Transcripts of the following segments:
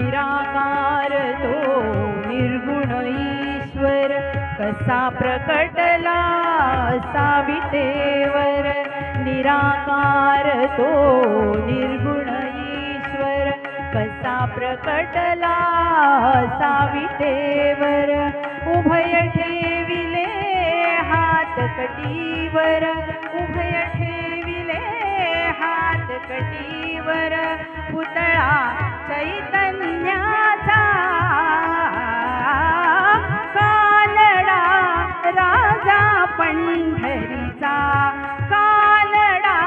निराकार तो निर्गुण ईश्वर कसा प्रकटला असा विटेवर निराकार तो निर्गुण ईश्वर कसा प्रकटला असा विटेवर उभय ठेविले हात कटीवर उभय ठेविले हात कटीवर पुतळा चैतन्याचा कानडा राजा पंढरीचा कानडा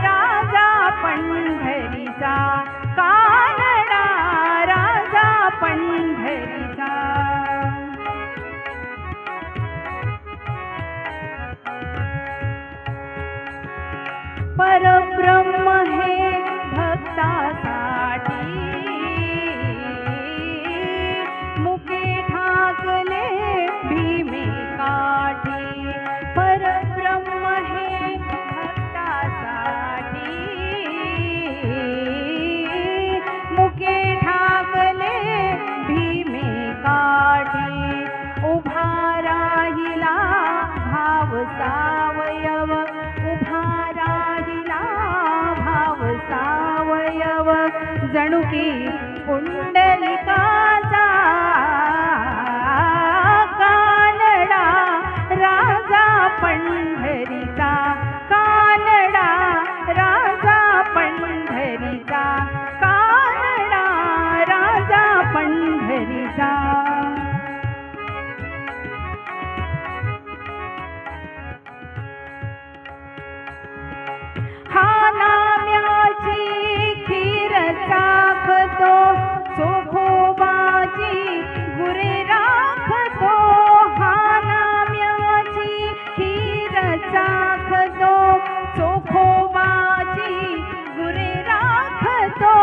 राजा पंढरीचा कानडा राजा पंढरीचा परब्रह्म हे भक्तासाठी मुके ठाकले भीमे काठी परब्रह्म हे भक्तासाठी मुके ठाकले भीमे काठी उभा राहिला भाव सावयव उभा सावयव जणू की पुंडलिकाचा कानडा राजा पंढरीचा कानडा राजा पंढरीचा कानडा राजा पंढरीचा हा नाम्याची खीर चाखतो चोखोबाची गुरे राखतो हा नाम्याची खीर चाखतो चोखोबाची गुरे राखतो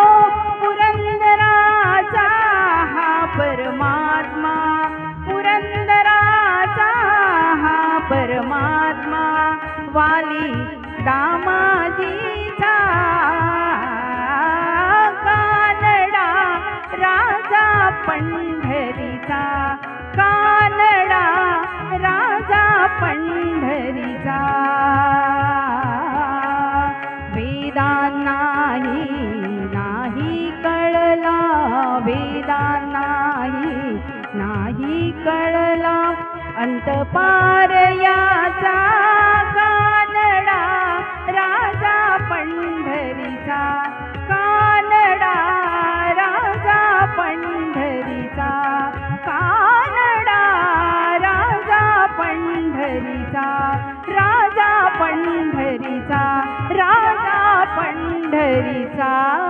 पुरंदराचा हा परमात्मा पुरंदराचा हा परमात्मा वाली दामाजीचा कानडा राजा पंढरीचा कानडा राजा पंढरीचा वेदांनाही नाही कळला वेदांनाही नाही कळला अंतपार याचा कानडा राजा पंढरीचा कानडा राजा पंढरीचा कानडा राजा पंढरीचा राजा पंढरीचा राजा पंढरीचा